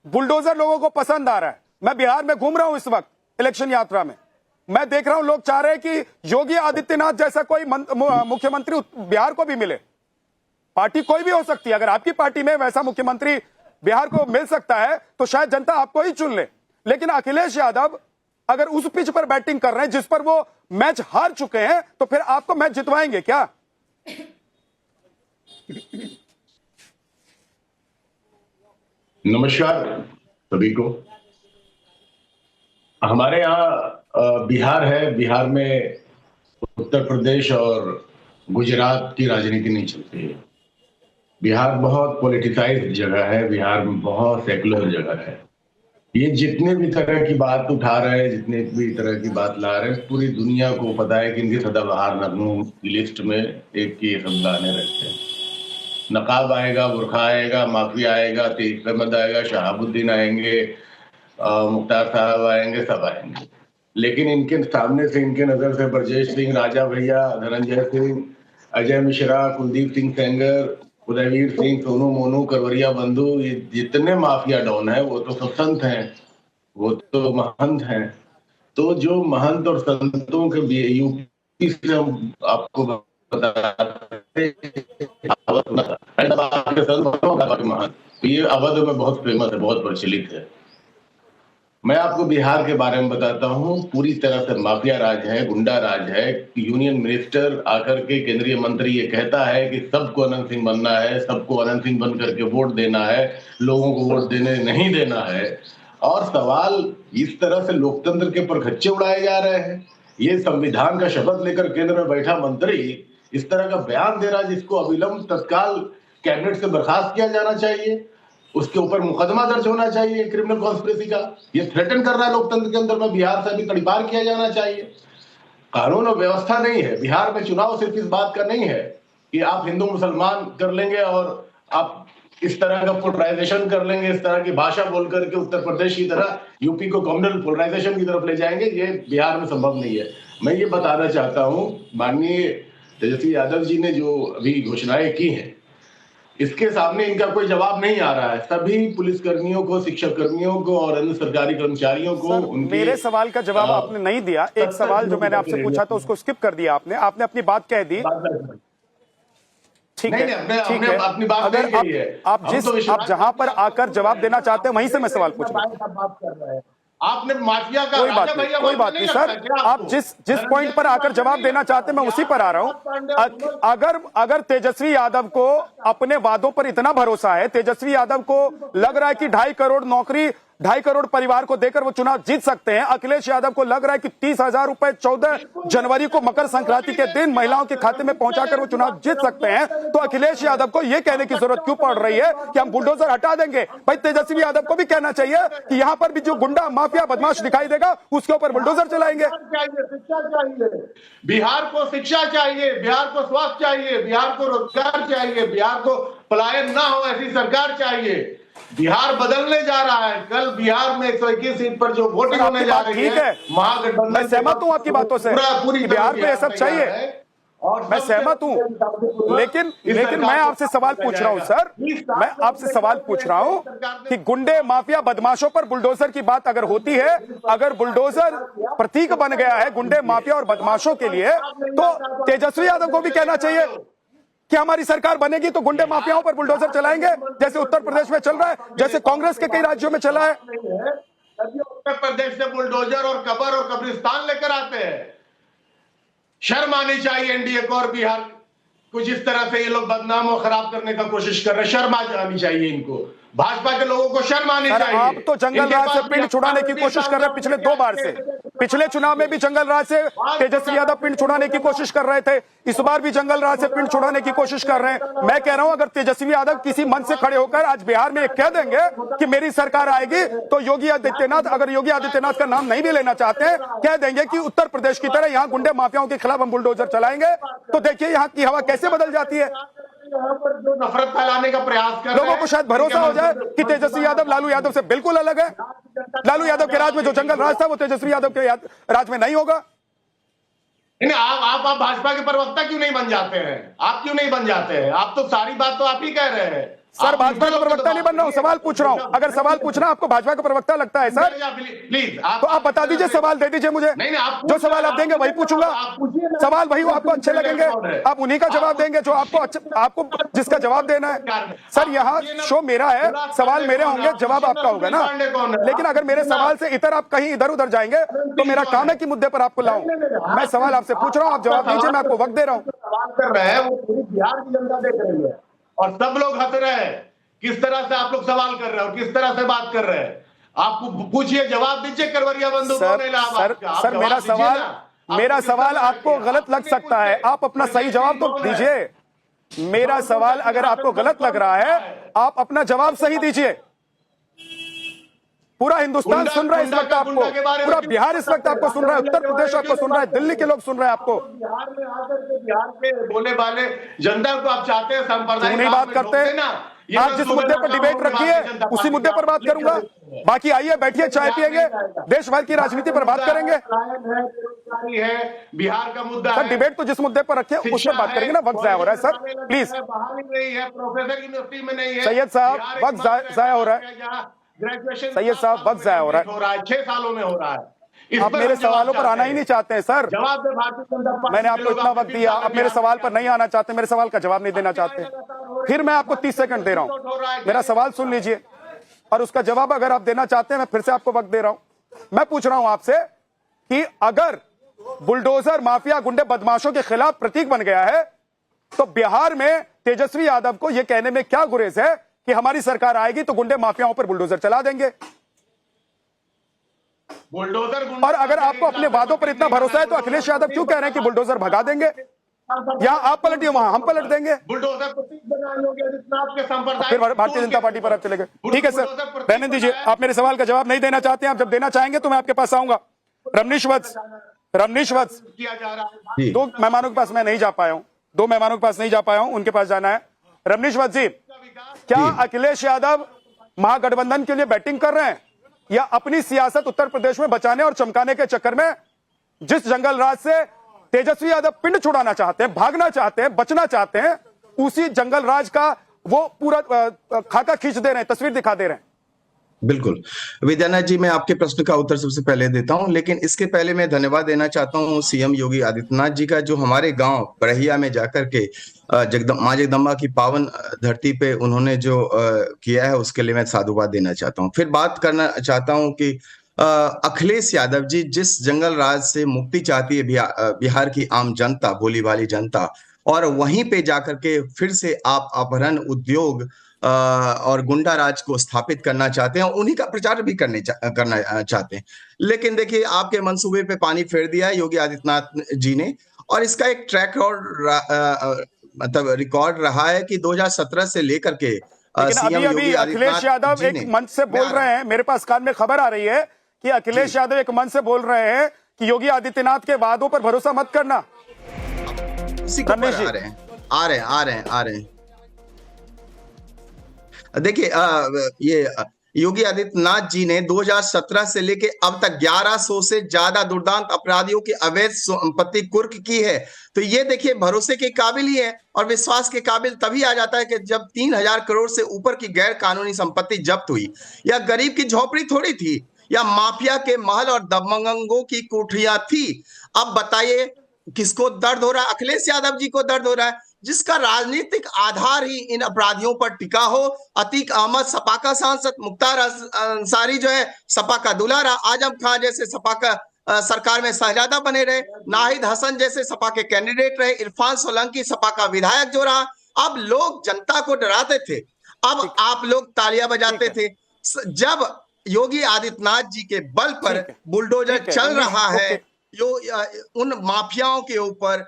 बुलडोजर लोगों को पसंद आ रहा है। मैं बिहार में घूम रहा हूं इस वक्त इलेक्शन यात्रा में, मैं देख रहा हूं लोग चाह रहे हैं कि योगी आदित्यनाथ जैसा कोई मुख्यमंत्री बिहार को भी मिले। पार्टी कोई भी हो सकती है, अगर आपकी पार्टी में वैसा मुख्यमंत्री बिहार को मिल सकता है तो शायद जनता आपको ही चुन ले। लेकिन अखिलेश यादव अगर उस पिच पर बैटिंग कर रहे हैं जिस पर वो मैच हार चुके हैं, तो फिर आपको मैच जितवाएंगे क्या? नमस्कार सभी को। हमारे यहाँ बिहार है, बिहार में उत्तर प्रदेश और गुजरात की राजनीति नहीं चलती है। बिहार बहुत पॉलिटिसाइज्ड जगह है, बिहार में बहुत सेकुलर जगह है। ये जितने भी तरह की बात उठा रहे हैं, जितने भी तरह की बात ला रहे हैं, पूरी दुनिया को पता है कि इनके सदाबहार नगमों की लिस्ट में एक ही शब्द आने रहते हैं। नकाब आएगा, बुरखा आएगा, माफिया आएगा, तेज अहमद आएगा, शहाबुद्दीन आएंगे, मुख्तार साहब आएंगे, सब आएंगे। लेकिन इनके सामने से, इनके नजर से ब्रजेश सिंह, राजा भैया, धनंजय सिंह, अजय मिश्रा, कुलदीप सिंह सेंगर, उदयवीर सिंह, सोनू मोनू, करवरिया बंधु, ये जितने माफिया डॉन है वो तो सब संत हैं, वो तो महंत हैं। तो जो महंत और संतों के यूपी से हम आपको बताते ये अवध में बहुत फेमस है, बहुत प्रचलित है। मैं आपको बिहार के बारे में बताता हूँ। पूरी तरह से माफिया राज है, गुंडा राज है। यूनियन मिनिस्टर आकर के केंद्रीय मंत्री ये कहता है कि सबको अनंत सिंह बनना है, सबको अनंत सिंह बन करके वोट देना है, लोगों को वोट देने नहीं देना है। और सवाल इस तरह से लोकतंत्र के परखच्चे उड़ाए जा रहे हैं। ये संविधान का शपथ लेकर केंद्र में बैठा मंत्री इस तरह का बयान दे रहा है जिसको अविलंब तत्काल कैबिनेट से बर्खास्त किया जाना चाहिए, उसके ऊपर मुकदमा दर्ज होना चाहिए क्रिमिनल कॉन्स्पिरेसी का। ये थ्रेटन कर रहा है लोकतंत्र के अंदर में। बिहार से अभी तड़ीपार किया जाना चाहिए। कानून और व्यवस्था नहीं है बिहार में। चुनाव सिर्फ इस बात का नहीं है कि आप हिंदू मुसलमान कर लेंगे और आप इस तरह का पोलराइजेशन कर लेंगे, इस तरह की भाषा बोल करके उत्तर प्रदेश की तरह यूपी को कम्युनल पोलराइजेशन की तरफ ले जाएंगे। ये बिहार में संभव नहीं है। मैं ये बताना चाहता हूँ, माननीय तेजस्वी यादव जी ने जो अभी घोषणाएं की हैं, इसके सामने इनका कोई जवाब नहीं आ रहा है। सभी पुलिसकर्मियों को, शिक्षक कर्मियों को और अन्य सरकारी कर्मचारियों को मेरे सवाल का जवाब आपने नहीं दिया। एक सवाल जो मैंने आपसे पूछा था उसको स्किप कर दिया आपने अपनी बात कह दी। ठीक है, ठीक है। अपनी बात अगर आप जहां पर आकर जवाब देना चाहते हैं वहीं से मैं सवाल पूछ रहा हूं। आपने माफिया का कोई बात नहीं सर, आप जिस पॉइंट पर आकर जवाब देना चाहते हैं मैं उसी पर आ रहा हूं। अगर तेजस्वी यादव को अपने वादों पर इतना भरोसा है, तेजस्वी यादव को लग रहा है कि 2.5 करोड़ नौकरी 2.5 करोड़ परिवार को देकर वो चुनाव जीत सकते हैं। अखिलेश यादव को लग रहा है कि 30,000 रुपए 14 जनवरी को मकर संक्रांति के दिन महिलाओं के खाते में पहुंचाकर वो चुनाव जीत सकते हैं। तो अखिलेश यादव को यह कहने की जरूरत क्यों पड़ रही है कि हम बुलडोजर हटा देंगे? भाई तेजस्वी यादव को भी कहना चाहिए कि यहां पर भी जो गुंडा माफिया बदमाश दिखाई देगा उसके ऊपर बुलडोजर चलाएंगे। शिक्षा चाहिए, बिहार को शिक्षा चाहिए, बिहार को स्वास्थ्य चाहिए, बिहार को रोजगार चाहिए, बिहार को पलायन ना हो ऐसी सरकार चाहिए। बिहार बदलने जा रहा है। कल बिहार में 121 सीट पर जो वोटिंग होने जा रही है, महागठबंधन, मैं सहमत हूं आपकी बातों से, पूरी बिहार को यह सब चाहिए, मैं सहमत हूं। लेकिन मैं आपसे सवाल पूछ रहा हूं सर, मैं आपसे सवाल पूछ रहा हूं कि गुंडे माफिया बदमाशों पर बुलडोजर की बात अगर होती है, अगर बुलडोजर प्रतीक बन गया है गुंडे माफिया और बदमाशों के लिए, तो तेजस्वी यादव को भी कहना चाहिए कि हमारी सरकार बनेगी तो गुंडे माफियाओं पर बुलडोजर चलाएंगे, जैसे उत्तर प्रदेश में चल रहा है, जैसे कांग्रेस के कई राज्यों में चला है। उत्तर प्रदेश से बुलडोजर और कब्र और कब्रिस्तान लेकर आते हैं। शर्म आनी चाहिए एनडीए को और बिहार को, जिस तरह से ये लोग बदनाम और खराब करने का कोशिश कर रहे हैं। शर्म आनी चाहिए इनको, भाजपा के लोगों को शर्म आनी चाहिए। आप तो जंगल राज से पिंड छुड़ाने की कोशिश कर रहे हैं पिछले 2 बार से। पिछले चुनाव में भी जंगल राज से तेजस्वी यादव पिंड छुड़ाने की कोशिश कर रहे थे, इस बार भी जंगल राज से पिंड छुड़ाने की कोशिश कर रहे हैं। मैं कह रहा हूं अगर तेजस्वी यादव किसी मन से खड़े होकर आज बिहार में कह देंगे कि मेरी सरकार आएगी, तो योगी आदित्यनाथ, अगर योगी आदित्यनाथ का नाम नहीं भी लेना चाहते हैं, कह देंगे कि उत्तर प्रदेश की तरह यहां गुंडे माफियाओं के खिलाफ हम बुलडोजर चलाएंगे, तो देखिए यहां की हवा कैसे बदल जाती है। यहाँ पर जो नफरत फैलाने का प्रयास कर लोगों को शायद भरोसा हो जाए कि तेजस्वी यादव लालू यादव से बिल्कुल अलग है। लालू यादव के राज में जो जंगल राज था वो तेजस्वी यादव के राज में नहीं होगा। आप भाजपा के प्रवक्ता क्यों नहीं बन जाते हैं? आप क्यों नहीं बन जाते हैं? आप तो सारी बात तो आप ही कह रहे हैं सर। भाजपा का प्रवक्ता नहीं बन रहा हूं, सवाल पूछ रहा हूं। अगर सवाल पूछना आपको भाजपा का प्रवक्ता लगता है सर, प्लीज तो आप बता दीजिए, सवाल दे दीजिए मुझे। जो सवाल आप देंगे वही पूछूंगा, सवाल वही आपको अच्छे लगेंगे, आप उन्हीं का जवाब देंगे जो आपको जिसका जवाब देना है। सर यहाँ शो मेरा है, सवाल मेरे होंगे, जवाब आपका होगा ना। लेकिन अगर मेरे सवाल से आप कहीं इधर उधर जाएंगे तो मेरा काम है कि मुद्दे पर आपको लाऊं। मैं सवाल आपसे पूछ रहा हूं, आप जवाब दीजिए, मैं आपको वक्त दे रहा हूं। सवाल कर रहे हैं वो पूरी बिहार की जनता देख रही है और सब लोग हंस रहे हैं किस तरह से आप लोग सवाल कर रहे हैं और किस तरह से बात कर रहे हैं। आप पूछिए, जवाब दीजिए। करवरिया बंदूक सर मेरा सवाल आपको गलत लग सकता है, आप अपना सही जवाब तो दीजिए। मेरा सवाल अगर आपको गलत लग रहा है, आप अपना जवाब सही दीजिए। पूरा हिंदुस्तान सुन रहा है इस वक्त आपको, पूरा बिहार इस वक्त आपको सुन रहा है, उत्तर प्रदेश आपको सुन रहा है, दिल्ली के लोग सुन रहे हैं आपको। बिहार में आकर के बिहार के बोले वाले जनता को आप चाहते हैं सांप्रदायिक नहीं बात करते। आप जिस मुद्दे पर डिबेट रखिए उसी मुद्दे पर बात करूंगा। बाकी आइए, बैठिए, चाय पिएंगे, देश भर की राजनीति पर बात करेंगे। बिहार का मुद्दा सर डिबेट तो जिस मुद्दे पर रखे उस पर बात करेंगे ना। वक्त जाया हो रहा है सर, प्लीज। प्रोफेसर यूनिवर्सिटी में नहीं है सैयद साहब, वक्त जाया हो रहा है। ग्रेजुएशन सैयद साहब, वक्त जाया हो रहा है। 6 सालों में हो रहा है। आप मेरे सवालों पर आना ही नहीं चाहते हैं सर। जवाब दे भारतीय जनता पार्टी। मैंने आपको इतना वक्त दिया, आप मेरे सवाल पर नहीं आना चाहते, मेरे सवाल का जवाब नहीं देना चाहते। फिर मैं आपको 30 सेकंड दे रहा हूं, मेरा सवाल सुन लीजिए और उसका जवाब अगर आप देना चाहते हैं, मैं फिर से आपको वक्त दे रहा हूं। मैं पूछ रहा हूं आपसे कि अगर बुलडोजर माफिया गुंडे बदमाशों के खिलाफ प्रतीक बन गया है, तो बिहार में तेजस्वी यादव को यह कहने में क्या गुरेज है कि हमारी सरकार आएगी तो गुंडे माफियाओं पर बुलडोजर चला देंगे? बुलडोजर और अगर आपको अपने वादों पर इतना भरोसा है तो अखिलेश यादव क्यों कह रहे हैं कि बुलडोजर भगा देंगे? यहां आप पलटिए, वहां हम पलट देंगे। बुलडोजर प्रतीक बनाएंगे जितना आपके संप्रदाय। फिर भारतीय जनता पार्टी पर आप चले गए। ठीक है सर, रहने दीजिए। आप मेरे सवाल का जवाब नहीं देना चाहते हैं, आप जब देना चाहेंगे तो मैं आपके पास आऊंगा। रमनीश वत्स, किया जा रहा है। 2 मेहमानों के पास मैं नहीं जा पाया हूं, 2 मेहमानों के पास नहीं जा पाया हूं, उनके पास जाना है। रमनीश वत्स जी, क्या अखिलेश यादव महागठबंधन के लिए बैटिंग कर रहे हैं या अपनी सियासत उत्तर प्रदेश में बचाने और चमकाने के चक्कर में जिस जंगल राज से तेजस्वी यादव पिंड छुड़ाना चाहते हैं, भागना चाहते हैं, बचना चाहते हैं, उसी जंगल राज का वो पूरा खाका खींच दे रहे हैं, तस्वीर दिखा दे रहे हैं? बिल्कुल विद्यानाथ जी, मैं आपके प्रश्न का उत्तर सबसे पहले देता हूं, लेकिन इसके पहले मैं धन्यवाद देना चाहता हूं सीएम योगी आदित्यनाथ जी का, जो हमारे गांव बरहिया में जाकर के मां जगदम्बा की पावन धरती पे उन्होंने जो किया है उसके लिए मैं साधुवाद देना चाहता हूं। फिर बात करना चाहता हूं कि अखिलेश यादव जी जिस जंगल राज से मुक्ति चाहती है बिहार की आम जनता, भोली भाली जनता, और वहीं पे जाकर के फिर से आप अपहरण, उद्योग और गुंडा राज को स्थापित करना चाहते हैं, उन्हीं का प्रचार भी करना चाहते हैं। लेकिन देखिए, आपके मंसूबे पे पानी फेर दिया है योगी आदित्यनाथ जी ने, और इसका एक ट्रैक मतलब रिकॉर्ड रहा है कि 2017 से लेकर के लेकिन अभी अखिलेश यादव एक मंच से बोल रहे हैं, मेरे पास कान में खबर आ रही है कि अखिलेश यादव एक मंच से बोल रहे हैं कि योगी आदित्यनाथ के वादों पर भरोसा मत करना। आ रहे हैं। देखिए, ये योगी आदित्यनाथ जी ने 2017 से लेके अब तक 1100 से ज्यादा दुर्दांत अपराधियों की अवैध संपत्ति कुर्क की है। तो ये देखिए, भरोसे के काबिल ही है, और विश्वास के काबिल तभी आ जाता है कि जब 3000 करोड़ से ऊपर की गैर कानूनी संपत्ति जब्त हुई। या गरीब की झोपड़ी थोड़ी थी, या माफिया के महल और दबंगों की कोठरियां थी। अब बताइए किसको दर्द हो रहा है? अखिलेश यादव जी को दर्द हो रहा है, जिसका राजनीतिक आधार ही इन अपराधियों पर टिका हो। अतीक अहमद सपा का सांसद, मुख्तार अंसारी जो है सपा का दुलारा, आजम खान जैसे सपा का सरकार में शहजादा बने रहे, नाहिद हसन जैसे सपा के कैंडिडेट रहे, इरफान सोलंकी सपा का विधायक जो रहा। अब लोग जनता को डराते थे, अब आप लोग तालियां बजाते थे। जब योगी आदित्यनाथ जी के बल पर बुलडोजर चल रहा है उन माफियाओं के ऊपर,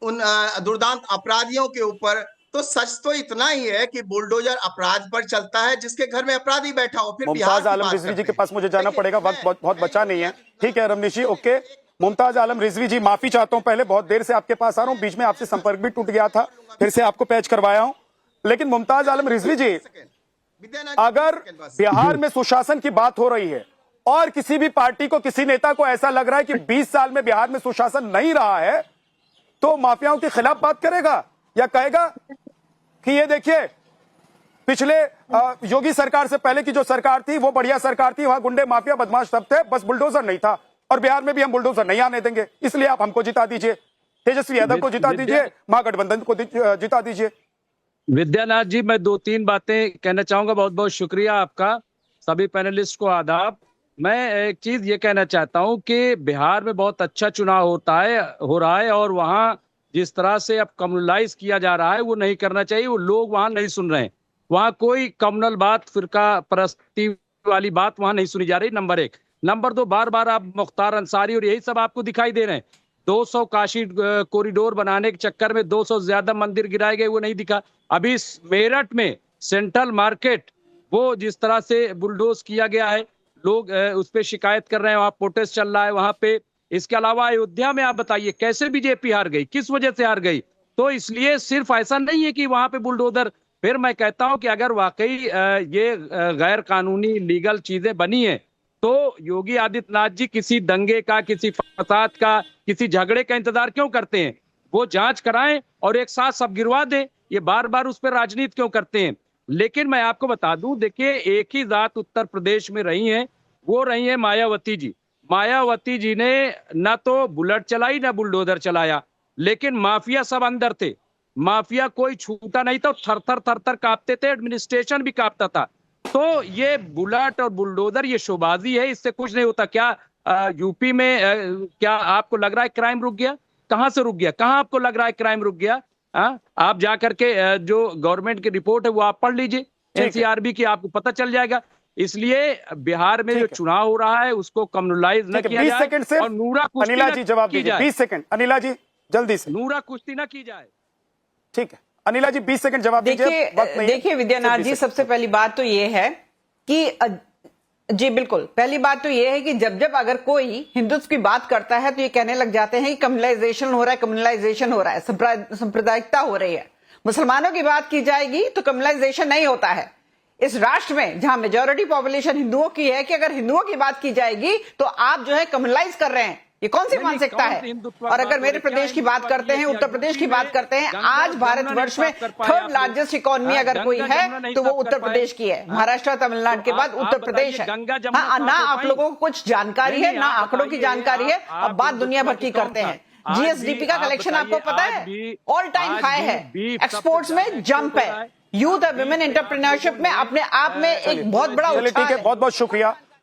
उन दुर्दांत अपराधियों के ऊपर, तो सच तो इतना ही है कि बुलडोजर अपराध पर चलता है जिसके घर में अपराधी बैठा हो। फिर मुमताज आलम रिजवी जी के पास मुझे जाना पड़ेगा, वक्त बहुत बचा नहीं है। ठीक है रमनीश जी, ओके। मुमताज आलम रिजवी जी, माफी चाहता हूं, पहले बहुत देर से आपके पास आ रहा हूं, बीच में आपसे संपर्क भी टूट गया था, फिर से आपको पैच करवाया हूं। लेकिन मुमताज आलम रिजवी जी, अगर बिहार में सुशासन की बात हो रही है और किसी भी पार्टी को, किसी नेता को ऐसा लग रहा है कि 20 साल में बिहार में सुशासन नहीं रहा है, तो माफियाओं के खिलाफ बात करेगा या कहेगा कि ये देखिए पिछले योगी सरकार से पहले की जो सरकार थी वो बढ़िया सरकार थी, वहां गुंडे माफिया बदमाश सब थे, बस बुलडोजर नहीं था, और बिहार में भी हम बुलडोजर नहीं आने देंगे, इसलिए आप हमको जिता दीजिए, तेजस्वी यादव को जिता दीजिए, महागठबंधन को जिता दीजिए। विद्यानाथ जी, मैं 2-3 बातें कहना चाहूंगा। बहुत बहुत शुक्रिया आपका, सभी पैनलिस्ट को आदाब। मैं एक चीज ये कहना चाहता हूं कि बिहार में बहुत अच्छा चुनाव हो रहा है, और वहां जिस तरह से अब कम्युनलाइज किया जा रहा है वो नहीं करना चाहिए। वो लोग वहां नहीं सुन रहे हैं, वहां कोई कम्युनल बात, फिरका परस्ती वाली बात वहां नहीं सुनी जा रही, नंबर 1। नंबर 2, बार बार आप मुख्तार अंसारी और यही सब आपको दिखाई दे रहे हैं। 200 काशी कॉरिडोर बनाने के चक्कर में 200 से ज्यादा मंदिर गिराए गए, वो नहीं दिखा। अभी मेरठ में सेंट्रल मार्केट वो जिस तरह से बुलडोज किया गया है, लोग उस पर शिकायत कर रहे हैं, वहां प्रोटेस्ट चल रहा है वहां पे। इसके अलावा अयोध्या में आप बताइए कैसे बीजेपी हार गई, किस वजह से हार गई? तो इसलिए सिर्फ ऐसा नहीं है कि वहां पे बुलडोजर। फिर मैं कहता हूं कि अगर वाकई ये गैर कानूनी लीगल चीजें बनी है, तो योगी आदित्यनाथ जी किसी दंगे का, किसी फसाद का, किसी झगड़े का इंतजार क्यों करते हैं? वो जांच कराएं और एक साथ सब गिरवा दें। ये बार बार उस पर राजनीति क्यों करते हैं? लेकिन मैं आपको बता दूं, देखिए, एक ही जात उत्तर प्रदेश में रही है, वो रही है मायावती जी। मायावती जी ने ना तो बुलेट चलाई ना बुलडोजर चलाया, लेकिन माफिया सब अंदर थे। माफिया कोई छूटा नहीं था, थर थर कांपते थे, एडमिनिस्ट्रेशन भी कांपता था। तो ये बुलेट और बुलडोजर ये शोबाजी है, इससे कुछ नहीं होता। क्या यूपी में क्या आपको लग रहा है क्राइम रुक गया? कहां से रुक गया? कहां आपको लग रहा है क्राइम रुक गया? आप जाकर के जो गवर्नमेंट की रिपोर्ट है वो आप पढ़ लीजिए, एनसीआरबी की, आपको पता चल जाएगा। इसलिए बिहार में जो चुनाव हो रहा है उसको कम्युनलाइज न किया जाए, 20 सेकंड से और नूरा कुश्ती अनिला जी जवाब दीजिए। 20 सेकंड अनिला जी, जल्दी से। नूरा कुश्ती न की जाए। ठीक है अनिला जी, 20 सेकंड जवाब दीजिए। देखिए विद्यानाथ जी, सबसे पहली बात तो ये है कि जी बिल्कुल, पहली बात तो ये है कि जब अगर कोई हिंदुत्व की बात करता है तो ये कहने लग जाते हैं कि कम्युनलाइजेशन हो रहा है, कम्युनलाइजेशन हो रहा है, सांप्रदायिकता हो रही है। मुसलमानों की बात की जाएगी तो कम्युनलाइजेशन नहीं होता है। इस राष्ट्र में जहां मेजॉरिटी पॉपुलेशन हिंदुओं की है, कि अगर हिंदुओं की बात की जाएगी तो आप जो है कम्युनलाइज कर रहे हैं, ये कौन सी मानसिकता है? और अगर मेरे प्रदेश की बात करते हैं, उत्तर प्रदेश की बात करते हैं, आज भारतवर्ष में 3rd लार्जेस्ट इकोनॉमी अगर कोई है तो वो उत्तर प्रदेश की है। महाराष्ट्र तमिलनाडु के बाद उत्तर प्रदेश है। ना आप लोगों को कुछ जानकारी है, ना आंकड़ों की जानकारी है, अब बात दुनिया भर की करते हैं। जीएसडीपी का कलेक्शन आपको पता है, ऑल टाइम हाई है, एक्सपोर्ट्स में जंप है, यूथ और विमेन एंटरप्रेन्योरशिप में अपने आप में एक बहुत बड़ा। ठीक है, बहुत बहुत शुक्रिया।